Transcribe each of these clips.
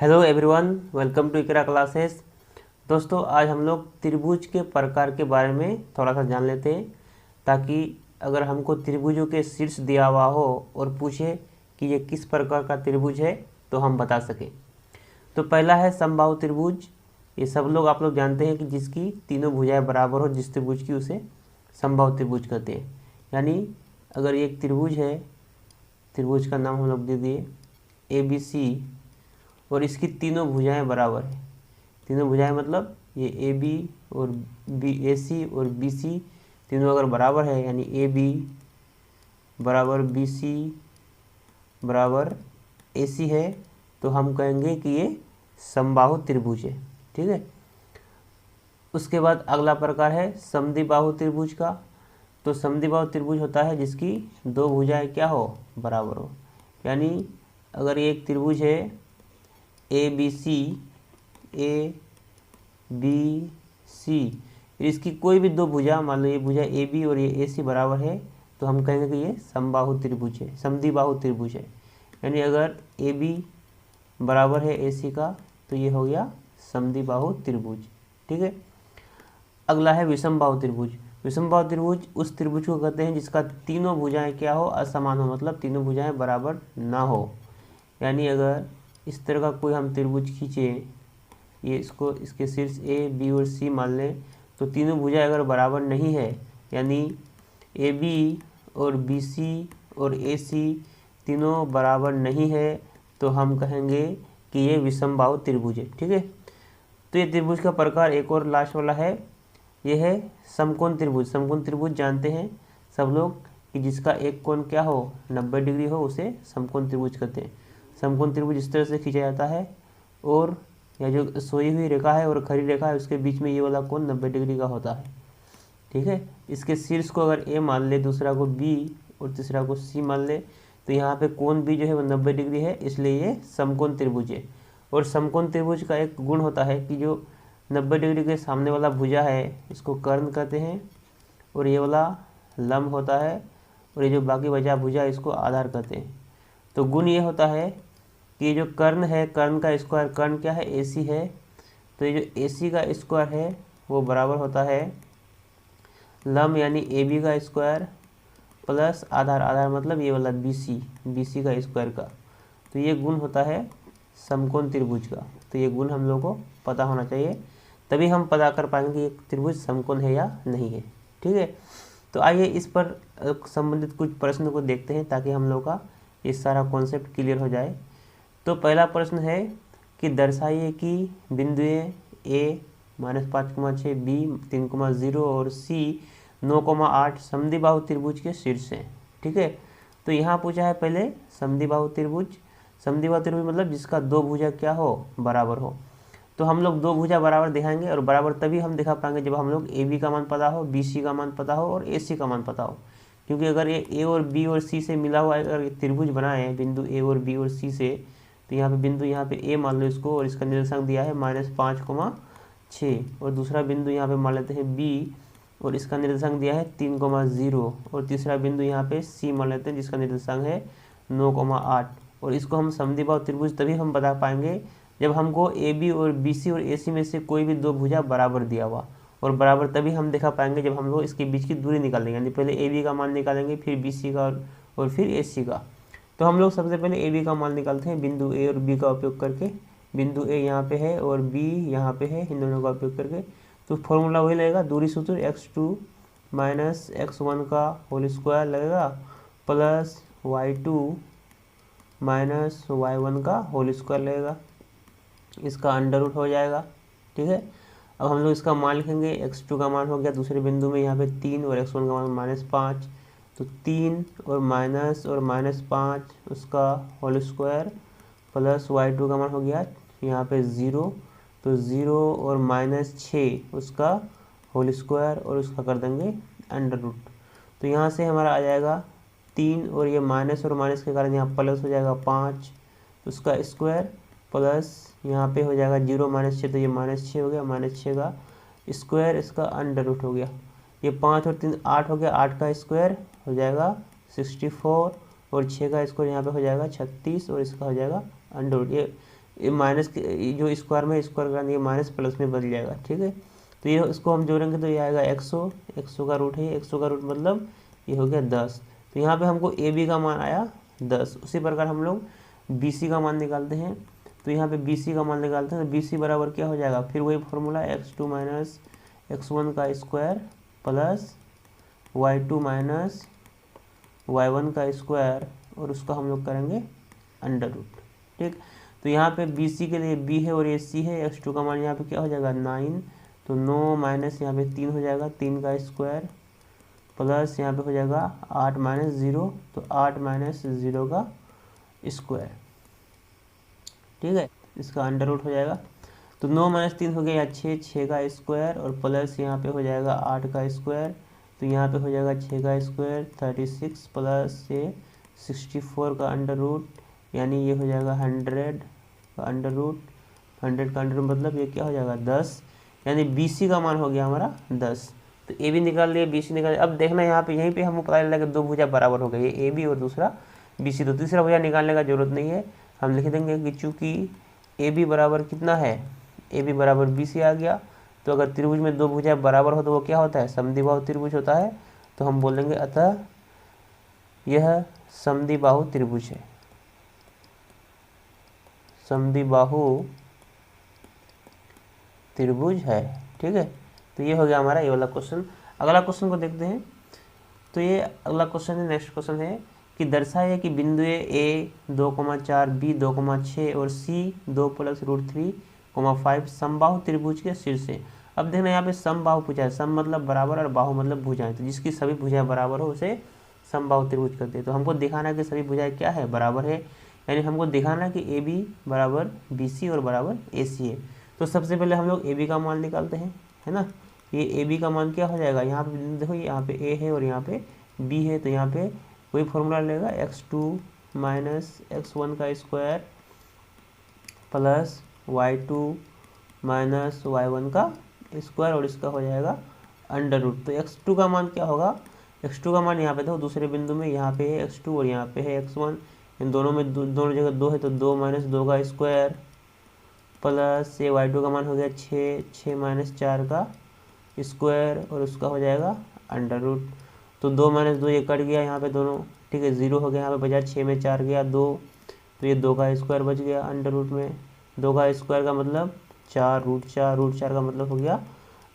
Hello everyone, welcome to Iqra classes. दोस्तों, आज हम लोग त्रिभुज के प्रकार के बारे में थोड़ा सा जान लेते हैं, ताकि अगर हमको त्रिभुजों के शीर्ष दिया हुआ हो और पूछे कि ये किस प्रकार का त्रिभुज है तो हम बता सकें। तो पहला है समबाहु त्रिभुज। ये सब लोग आप लोग जानते हैं कि जिसकी तीनों भुजाएं बराबर हो, जिस त्रिभुज की, उसे समबाहु त्रिभुज कहते हैं। यानी अगर एक त्रिभुज है, त्रिभुज का नाम हम लोग दे दिए ABC, और इसकी तीनों भुजाएं बराबर है। तीनों भुजाएं मतलब ये AB और AC और BC तीनों अगर बराबर है, यानी AB बराबर BC बराबर AC है, तो हम कहेंगे कि ये समबाहु त्रिभुज है। ठीक है। उसके बाद अगला प्रकार है समद्विबाहु त्रिभुज का। तो समद्विबाहु त्रिभुज होता है जिसकी दो भुजाएं क्या हो, बराबर हो। यानी अगर ये एक त्रिभुज है ABC, इसकी कोई भी दो भुजा, मान लो ये भुजा AB और ये AC बराबर है, तो हम कहेंगे कि ये समबाहु त्रिभुज है, समद्विबाहु त्रिभुज है। यानी अगर AB बराबर है AC का, तो ये हो गया समद्विबाहु त्रिभुज। ठीक है। अगला है विषमबाहु त्रिभुज। विषमबाहु त्रिभुज उस त्रिभुज को कहते हैं जिसका तीनों भुजाएं क्या हो, असमान हो, मतलब तीनों भुजाएं बराबर ना हो। यानी अगर इस तरह का कोई हम त्रिभुज खींचे, ये इसको इसके शीर्ष A, B और C मान लें, तो तीनों भुजाएं अगर बराबर नहीं है, यानी AB और BC और AC तीनों बराबर नहीं है, तो हम कहेंगे कि ये विषमबाहु त्रिभुज है। ठीक है। तो ये त्रिभुज का प्रकार एक और लास्ट वाला है, ये है समकोण त्रिभुज। समकोण त्रिभुज जानते हैं सब लोग कि जिसका एक कोण क्या हो, 90 डिग्री हो, उसे समकोण त्रिभुज कहते हैं। समकोण त्रिभुज इस तरह से खींचा जाता है, और यह जो सोई हुई रेखा है और खड़ी रेखा है, उसके बीच में ये वाला कोण 90 डिग्री का होता है। ठीक है। इसके शीर्ष को अगर A मान ले, दूसरा को B और तीसरा को C मान ले, तो यहाँ पे कोण भी जो है वो 90 डिग्री है, इसलिए ये समकोण त्रिभुज है। और समकोण त्रिभुज का एक गुण होता है कि जो 90 डिग्री के सामने वाला भुजा है, इसको कर्ण कहते हैं, और ये वाला लंब होता है, और ये जो बाकी बचा भुजा, इसको आधार कहते हैं। तो गुण ये होता है कि ये जो कर्ण है, कर्ण का स्क्वायर, कर्ण क्या है, AC है, तो ये जो AC का स्क्वायर है वो बराबर होता है लंब यानी AB का स्क्वायर प्लस आधार, आधार मतलब ये वाला BC का स्क्वायर का। तो ये गुण होता है समकोण त्रिभुज का। तो ये गुण हम लोग को पता होना चाहिए, तभी हम पता कर पाएंगे कि ये त्रिभुज समकोण है या नहीं है। ठीक है। तो आइए इस पर संबंधित कुछ प्रश्न को देखते हैं, ताकि हम लोग का ये सारा कॉन्सेप्ट क्लियर हो जाए। तो पहला प्रश्न है कि दर्शाइए कि बिंदुएं A -5,6, B 3,0 और C 9,8 समद्विबाहु त्रिभुज के शीर्ष हैं। ठीक है। तो यहाँ पूछा है पहले समद्विबाहु त्रिभुज। समद्विबाहु त्रिभुज मतलब जिसका दो भुजा क्या हो, बराबर हो। तो हम लोग दो भुजा बराबर दिखाएंगे, और बराबर तभी हम दिखा पाएंगे जब हम लोग AB का मान पता हो, BC का मान पता हो और AC का मान पता हो। क्योंकि अगर ये A और B और C से मिला हुआ अगर त्रिभुज बनाए, बिंदु A और B और C से, तो यहाँ पे बिंदु, यहाँ पे A मान लो इसको, और इसका निर्देशांक दिया है -5,6, और दूसरा बिंदु यहाँ पे मान लेते हैं B, और इसका निर्देशांक दिया है 3,0, और तीसरा बिंदु यहाँ पे C मान लेते हैं, जिसका निर्देशांक है 9,8। और इसको हम समद्विबाहु त्रिभुज तभी हम बता पाएंगे जब हमको AB और BC और AC में से कोई भी दो भुजा बराबर दिया हुआ, और बराबर तभी हम दिखा पाएंगे जब हम लोग इसके बीच की दूरी निकालेंगे। यानी पहले AB का मान निकालेंगे, फिर BC का और फिर AC का। तो हम लोग सबसे पहले AB का मान निकालते हैं बिंदु A और B का उपयोग करके। बिंदु A यहाँ पे है और B यहाँ पे है, इन दोनों का उपयोग करके। तो फॉर्मूला वही लगेगा, दूरी सूत्र x2 - x1 का होल स्क्वायर लगेगा, प्लस y2 - y1 का होल स्क्वायर लगेगा, इसका अंडर रूट हो जाएगा। ठीक है। अब हम लोग इसका मान लिखेंगे, x2 का मान हो गया दूसरे बिंदु में यहाँ पे 3, और x1 का मान -5, तो 3 और -5 उसका होल स्क्वायर, प्लस y2 का मान हो गया यहाँ पे 0, तो 0 और -6 उसका होल स्क्वायर, और उसका कर देंगे अंडर रूट। तो यहाँ से हमारा आ जाएगा 3, और ये माइनस और माइनस के कारण यहाँ प्लस हो जाएगा 5, उसका स्क्वायर, प्लस यहाँ पे हो जाएगा 0 -6, तो ये -6 हो गया, -6 का स्क्वायर, इसका अंडर रूट हो गया। ये 5 और 3 8 हो गया, 8 का स्क्वायर हो जाएगा 64, और 6 का स्क्वायर यहाँ पे हो जाएगा 36, और इसका हो जाएगा अंडर रूट। ये माइनस जो स्क्वायर में स्क्वायर का ये माइनस प्लस में बदल जाएगा, ठीक है। तो ये इसको हम जोड़ेंगे तो ये आएगा 100 का रूट है, 100 का रूट मतलब ये हो गया 10। तो यहाँ पे हमको ए बी का मान आया 10। उसी प्रकार हम लोग बी सी का मान निकालते हैं। तो यहाँ पे बी सी का मान निकालते हैं तो बी सी बराबर क्या हो जाएगा, फिर वही फॉर्मूला x2 माइनस x1 का square plus y2 minus y1 का स्क्वायर और उसका हम लोग करेंगे अंडर रूट, ठीक। तो यहाँ पे बी सी के लिए b है और ये c है, x2 का मान यहाँ पे क्या हो जाएगा 9, तो 9 माइनस यहाँ पे 3 हो जाएगा, 3 का स्क्वायर प्लस यहाँ पे हो जाएगा 8 माइनस 0, तो 8 माइनस 0 का स्क्वायर, ठीक है। इसका अंडर रूट हो जाएगा। तो 9 माइनस 3 हो गया 6, 6 का स्क्वायर और प्लस यहाँ पे हो जाएगा 8 का स्क्वायर, तो यहाँ पे हो जाएगा 6 का स्क्वायर 36 प्लस ये 64 का अंडर रूट, यानी ये हो जाएगा 100 का अंडर रूट। 100 का अंडर रूट मतलब ये क्या हो जाएगा 10, यानी बी सी का मान हो गया हमारा 10। तो ए बी निकाल लिया, बी सी निकाल लिया। अब देखना यहाँ पे यहीं पे हमको पता चला कि दो भुजा बराबर हो गई, ए बी और दूसरा बी सी। तो तीसरा भुजा निकालने का जरूरत नहीं है, हम लिख देंगे कि चूँकि ए बी बराबर कितना है, ए बी बराबर बी सी आ गया। तो अगर त्रिभुज में दो भुजा बराबर हो तो वो क्या होता है, समद्विबाहु त्रिभुज होता है। तो हम बोलेंगे अतः यह समद्विबाहु त्रिभुज है, समद्विबाहु त्रिभुज है, ठीक है। तो ये हो गया हमारा ये वाला क्वेश्चन। अगला क्वेश्चन को देखते हैं। तो ये अगला क्वेश्चन है, नेक्स्ट क्वेश्चन है कि दर्शाइए कि बिंदु ए 2,4 बी 2,6 और सी 2 + √3,5 समबाहु त्रिभुज के शीर्ष है। अब देखना यहाँ पे समबाहु पूछा है, सम मतलब बराबर और बाहु मतलब भुजाएं, तो जिसकी सभी भुजाएं बराबर हो उसे समबाहु त्रिभुज कहते हैं। तो हमको दिखाना है कि सभी भुजाएं क्या है, बराबर है, यानी हमको दिखाना है कि ए बी बराबर बी सी और बराबर ए सी है। तो सबसे पहले हम लोग ए बी का मान निकालते हैं, है ना। ये ए बी का मान क्या हो जाएगा, यहाँ पे देखो यहाँ पे ए है और यहाँ पे बी है, तो यहाँ पे वही फॉर्मूला लेगा x2 माइनस x1 का square plus y2 minus y1 का स्क्वायर और इसका हो जाएगा अंडर रूट। तो x2 का मान क्या होगा, x2 का मान यहाँ पे देखो दूसरे बिंदु में यहाँ पे है x2 और यहाँ पे है x1, इन दोनों में दोनों जगह 2 है, तो 2 माइनस 2 का स्क्वायर प्लस ये y2 का मान हो गया 6, 6 माइनस 4 का स्क्वायर और उसका हो जाएगा अंडर रूट। तो 2 माइनस 2 ये कट गया यहाँ पे दोनों, ठीक है, 0 हो गया यहाँ पे, बचा 6 में 4 गया 2, तो ये 2 का स्क्वायर बच गया अंडर रूट में। 2 का स्क्वायर का मतलब 4 √4 का मतलब हो गया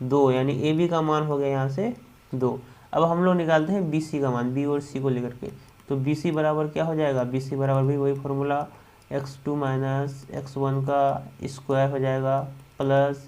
2, यानी ए बी का मान हो गया यहाँ से 2। अब हम लोग निकालते हैं बी सी का मान, बी और सी को लेकर के। तो बी सी बराबर क्या हो जाएगा, बी सी बराबर भी वही फॉर्मूला x2 माइनस x1 का स्क्वायर हो जाएगा प्लस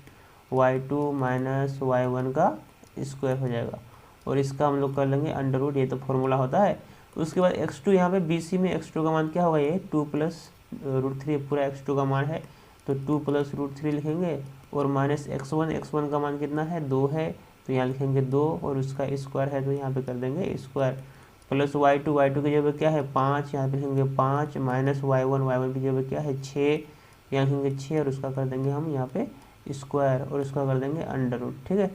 y2 माइनस y1 का स्क्वायर हो जाएगा और इसका हम लोग कर लेंगे अंडर रूट, ये तो फॉर्मूला होता है। उसके बाद x2 यहाँ पे बी सी में x2 का मान क्या होगा, ये 2 + √3 पूरा x2 का मान है, तो 2 + √3 लिखेंगे और माइनस x1 का मान कितना है 2 है, तो यहाँ लिखेंगे 2 और उसका स्क्वायर है तो यहाँ पे कर देंगे स्क्वायर प्लस y2 की जगह क्या है 5, यहाँ पे लिखेंगे 5 माइनस y1 की जगह क्या है 6, यहाँ लिखेंगे 6 और उसका कर देंगे हम यहाँ पे स्क्वायर और उसका कर देंगे अंडर रूट, ठीक है।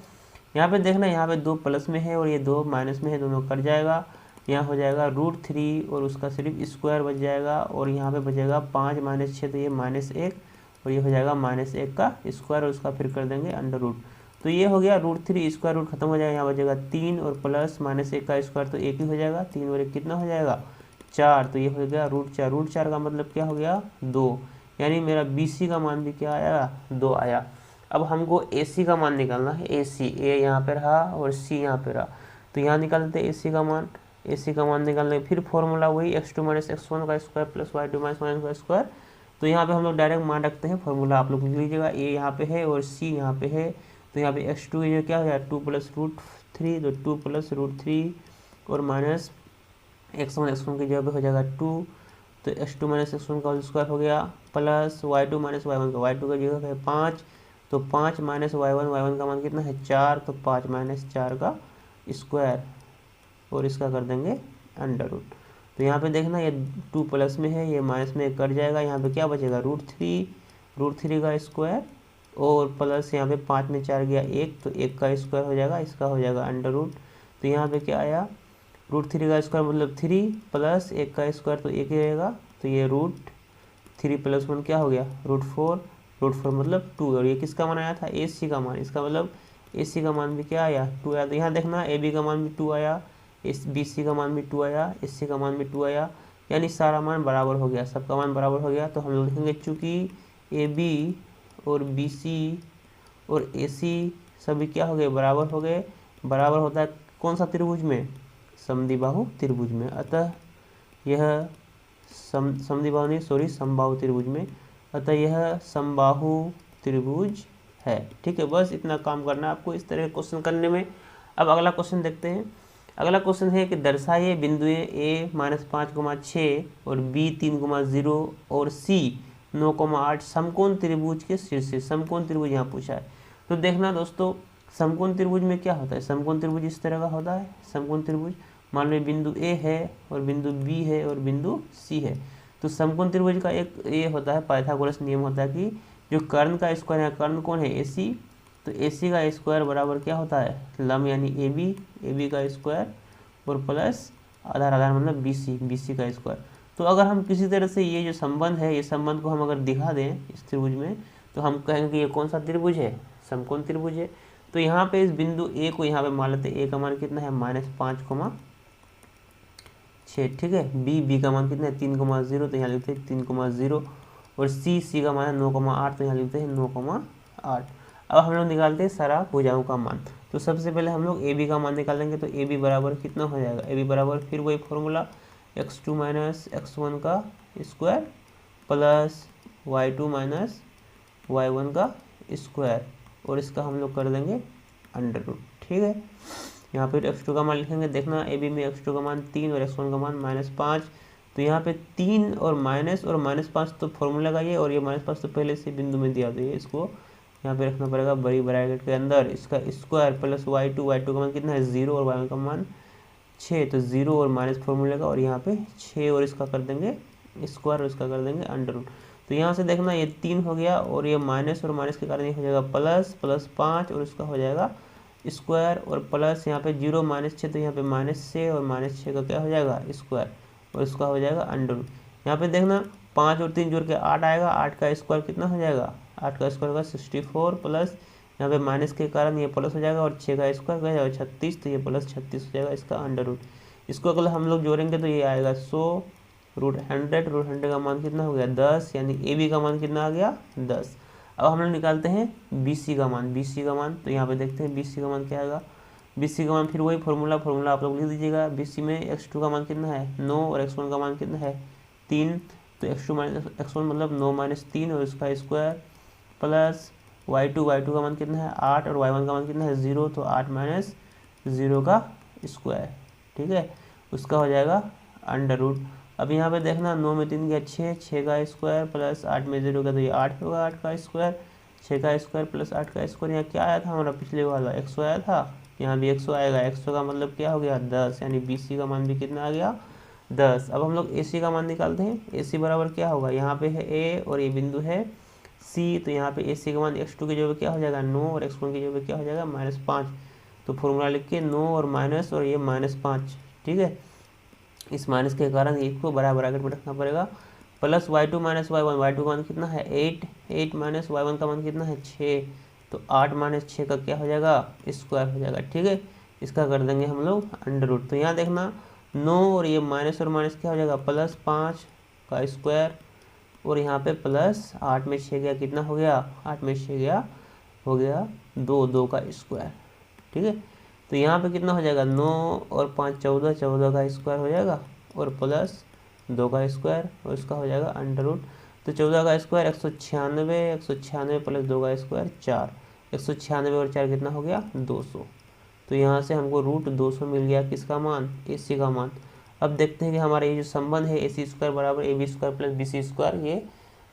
यहाँ पे देखना यहाँ पे 2 प्लस में है और ये 2 माइनस में है, दोनों कट जाएगा, यहाँ हो जाएगा √3 और उसका सिर्फ स्क्वायर बच जाएगा और यहाँ पे बचेगा 5 माइनस 6, तो ये -1 और ये हो जाएगा -1 का स्क्वायर और उसका फिर कर देंगे अंडर रूट। तो ये हो गया √3, स्क्वायर रूट खत्म हो जाएगा, यहाँ बचेगा 3 और प्लस -1 का स्क्वायर तो 1 ही हो जाएगा, 3 और 1 कितना हो जाएगा 4, तो ये हो गया √4 का मतलब क्या हो गया 2, यानी मेरा बी सी का मान भी क्या आया 2 आया। अब हमको ए सी का मान निकालना है, ए सी, ए यहाँ पे रहा और सी यहाँ पे रहा, तो यहाँ निकालते हैं ए सी का मान। ए सी का मान निकालने फिर फॉर्मूला वही x2 माइनस x1 का square plus y2 minus y1 का स्क्वायर। तो यहाँ पे हम लोग डायरेक्ट मान रखते हैं, फॉर्मूला आप लोग लिख लीजिएगा, ए यहाँ पे है और सी यहाँ पे है, तो यहाँ पे x2 ये क्या हो गया 2 + √3, तो 2 + √3 और माइनस x1 की जगह पे हो जाएगा 2, तो x2 माइनस x1 का स्क्वायर हो गया प्लस y2 माइनस y1 का, y2 की जगह पे 5, तो 5 माइनस y1 का मान कितना है 4, तो 5 माइनस 4 का स्क्वायर और इसका कर देंगे अंडर रूट। तो यहाँ पे देखना ये 2 प्लस में है, ये माइनस में कट जाएगा, यहाँ पे क्या बचेगा √3 का स्क्वायर और प्लस यहाँ पे 5 में 4 गया 1, तो 1 का स्क्वायर हो जाएगा, इसका हो जाएगा अंडर रूट। तो यहाँ पे क्या आया √3 का स्क्वायर मतलब 3 प्लस 1 का स्क्वायर तो 1 ही रहेगा, तो ये 3 + 1 क्या हो गया √4 मतलब 2, और ये किसका मान आया था ए सी का मान, इसका मतलब ए सी का मान भी क्या आया 2 आया। तो यहाँ देखना ए बी का मान भी 2 आया, इस बी सी का मान भी 2 आया, एस सी का मान भी 2 आया, यानी सारा मान बराबर हो गया, सबका मान बराबर हो गया। तो हम लोग लिखेंगे चूँकि ए बी और बी सी और ए सी सभी क्या हो गए बराबर हो गए, बराबर होता है कौन सा त्रिभुज में, समद्विबाहु त्रिभुज में। अतः यह समबाहु त्रिभुज में, अतः यह समबाहु त्रिभुज है। ठीक है, बस इतना काम करना है आपको इस तरह के क्वेश्चन करने में। अब अगला क्वेश्चन देखते हैं। अगला क्वेश्चन है कि दर्शाइए बिंदुएं A -5, 6 और B 3, 0 और C 9, 8 समकोण त्रिभुज के शीर्ष। समकोण त्रिभुज यहाँ पूछा है। तो देखना दोस्तों, समकोण त्रिभुज में क्या होता है, समकोण त्रिभुज इस तरह का होता है। समकोण त्रिभुज मान लो बिंदु A है और बिंदु B है और बिंदु C है। तो समकोण त्रिभुज का एक ये होता है पाइथागोरस नियम होता है कि जो कर्ण का स्क्वायर है, कर्ण कौन है AC, तो AC का स्क्वायर बराबर क्या होता है लंब यानी AB का स्क्वायर और प्लस आधार मतलब BC का स्क्वायर। तो अगर हम किसी तरह से ये जो संबंध है, ये संबंध को हम अगर दिखा दें इस त्रिभुज में, तो हम कहेंगे कि ये कौन सा त्रिभुज है, समकोण त्रिभुज है। तो यहाँ पे इस बिंदु A को यहाँ पे मान लेते हैं, A का मान कितना है -5, 6, ठीक है। B का मान कितना है 3, 0, तो यहाँ लिखते हैं 3, 0 और C का मान है 9, 8, तो यहाँ लिखते हैं 9, 8। अब हम लोग निकालते हैं सारा भुजाओं का मान। तो सबसे पहले हम लोग AB का मान निकालेंगे। तो AB बराबर कितना हो जाएगा, AB बराबर फिर वही फॉर्मूला x2 - x1 का स्क्वायर प्लस y2 - y1 का स्क्वायर, और इसका हम लोग कर देंगे √। ठीक है, यहाँ पर x2 का मान लिखेंगे। देखना AB में x2 का मान 3 और x1 का मान -5। तो यहाँ पे 3 और -5 तो फॉर्मूला का ये, और ये -5 तो पहले से बिंदु में दिया, तो ये इसको यहाँ पे रखना पड़ेगा बड़ी ब्रैकेट के अंदर। इसका स्क्वायर प्लस y2 का मान कितना है 0 और y1 का मान 6, तो 0 और माइनस फॉर्मूले का, और यहाँ पे 6 और इसका कर देंगे स्क्वायर और इसका कर देंगे √। तो यहाँ से देखना ये 3 हो गया और ये माइनस और माइनस के कारण ये हो जाएगा प्लस 5 और इसका हो जाएगा स्क्वायर, और प्लस यहाँ पे 0 -6, तो यहाँ पे -6 और -6 का क्या हो जाएगा स्क्वायर और इसका हो जाएगा √। यहाँ पे देखना 5 और 3 जोड़ के 8 आएगा, 8 का स्क्वायर कितना हो जाएगा, 8 का स्क्वायर होगा 64, प्लस यहाँ पे माइनस के कारण ये प्लस हो जाएगा और 6 का स्क्वायर क्या जाएगा 36, तो ये प्लस 36 हो जाएगा इसका √। इसको अगर हम लोग जोड़ेंगे तो ये आएगा 100 √100 का मान कितना हो गया 10, यानी AB का मान कितना आ गया 10। अब हम लोग निकालते हैं BC का मान। तो यहाँ पे देखते हैं BC का मान क्या आएगा। BC का मान फिर वही फॉर्मूला आप लोग लिख दीजिएगा। BC में x2 का मान कितना है 9 और x1 का मान कितना है 3, तो x2 - x1 मतलब 9 - 3 और इसका स्क्वायर प्लस y2 का मान कितना है 8 और y1 का मान कितना है 0, तो 8 - 0 का स्क्वायर, ठीक है, उसका हो जाएगा √। अब यहाँ पे देखना 9 में 3 गया 6 का स्क्वायर प्लस 8 में 0 का, तो ये 8 होगा, 8 का स्क्वायर, 6 का स्क्वायर प्लस 8 का स्क्वायर। यहाँ क्या आया था हमारा पिछले वाला 100 आया था, यहाँ भी 100 आएगा। 100 का मतलब क्या हो गया 10, यानी BC का मान भी कितना आ गया 10। अब हम लोग AC का मान निकालते हैं। AC बराबर क्या होगा, यहाँ पे है A और ये बिंदु है C, तो यहाँ पे AC का मान x2 की जगह क्या हो जाएगा 9 और x1 की जगह क्या हो जाएगा -5। तो फॉर्मूला लिख के 9 और माइनस और ये -5, ठीक है। इस माइनस के कारण इसको बड़ा ब्रैकेट में रखना पड़ेगा। प्लस y2 - y1 का मान कितना है 8 माइनस y1 का मान कितना है 6, तो 8 - 6 का क्या हो जाएगा स्क्वायर हो जाएगा, ठीक है। इसका कर देंगे हम लोग √। तो यहाँ देखना 9 और ये माइनस और माइनस क्या हो जाएगा +5 का स्क्वायर, और यहाँ पे प्लस 8 में 6 गया कितना हो गया 8 में 6 गया हो गया 2 का स्क्वायर, ठीक है। तो यहाँ पे कितना हो जाएगा 9 और 5 14 का स्क्वायर हो जाएगा, और प्लस 2 का स्क्वायर और इसका हो जाएगा √। तो 14 का स्क्वायर 196 प्लस 2 का स्क्वायर 4, 196 और 4 कितना हो गया 200। तो यहाँ से हमको √200 मिल गया किसका मान AC का मान। अब देखते हैं कि हमारा ये जो संबंध है AC² बराबर AB² प्लस BC², ये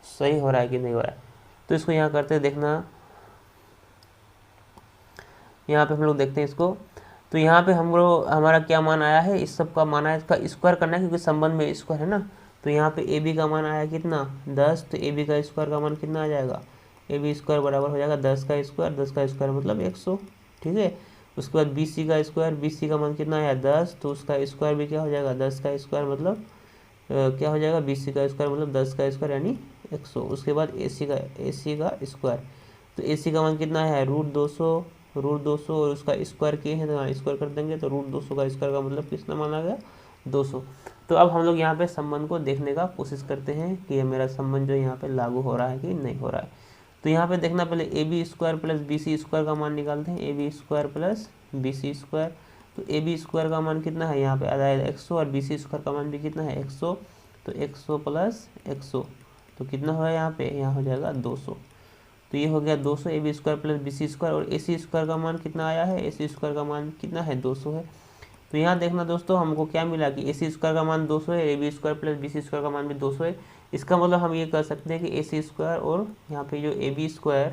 सही हो रहा है कि नहीं हो रहा है। तो इसको यहाँ करते देखना, यहाँ पे हम लोग देखते हैं इसको। तो यहाँ पे हम लोग हमारा क्या मान आया है, इस सब का मान आया, इसका स्क्वायर करना है क्योंकि संबंध में स्क्वायर है ना। तो यहाँ पे AB का मान आया कितना 10, तो AB का स्क्वायर का मान कितना आ जाएगा AB² बराबर हो जाएगा 10 का स्क्वायर मतलब 100, ठीक है। उसके बाद BC का स्क्वायर, BC का मान कितना आया 10, तो उसका स्क्वायर भी क्या हो जाएगा 10 का स्क्वायर मतलब क्या हो जाएगा BC का स्क्वायर मतलब 10 का स्क्वायर यानी 100। उसके बाद AC का स्क्वायर, तो AC का मान कितना है √200 और उसका स्क्वायर किए हैं तो स्क्वायर कर देंगे, तो √200 का स्क्वायर का मतलब कितना माना गया 200। तो अब हम लोग यहाँ पे संबंध को देखने का कोशिश करते हैं कि ये मेरा संबंध जो यहाँ पे लागू हो रहा है कि नहीं हो रहा है। तो यहाँ पे देखना, पहले AB² प्लस BC² का मान निकालते हैं, AB² प्लस BC²। तो AB² का मान कितना है यहाँ पे आ जाएगा 100 और BC² का मान भी कितना है 100, तो 100 प्लस 100 तो कितना होगा यहाँ पे, यहाँ हो जाएगा 200। तो ये हो गया 200 AB² प्लस BC² और AC² का मान कितना आया है, AC² का मान कितना है 200 है। तो यहाँ देखना दोस्तों हमको क्या मिला कि AC² का मान 200 है, AB² प्लस BC² का मान भी 200 है। इसका मतलब हम ये कर सकते हैं कि AC² और यहाँ पे जो AB²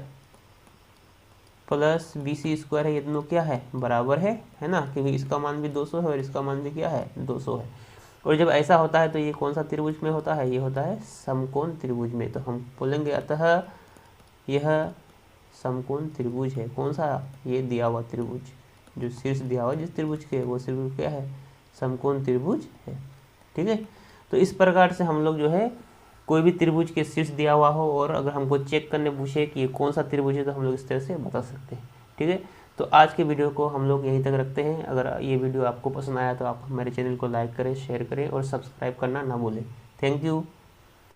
प्लस BC² है ये दोनों क्या है बराबर है ना, क्योंकि इसका मान भी 200 है और इसका मान भी क्या है 200 है। और जब ऐसा होता है तो ये कौन सा त्रिभुज में होता है, ये होता है समकोण त्रिभुज में। तो हम बोलेंगे अतः यह समकोण त्रिभुज है। कौन सा, ये दिया हुआ त्रिभुज, जो शीर्ष दिया हुआ जिस त्रिभुज के वो त्रिभुज क्या है समकोण त्रिभुज है। ठीक है, तो इस प्रकार से हम लोग जो है कोई भी त्रिभुज के शीर्ष दिया हुआ हो और अगर हमको चेक करने पूछे कि ये कौन सा त्रिभुज है तो हम लोग इस तरह से बता सकते हैं। ठीक है, तो आज के वीडियो को हम लोग यहीं तक रखते हैं। अगर ये वीडियो आपको पसंद आया तो आप हमारे चैनल को लाइक करें, शेयर करें और सब्सक्राइब करना ना भूलें। Thank you.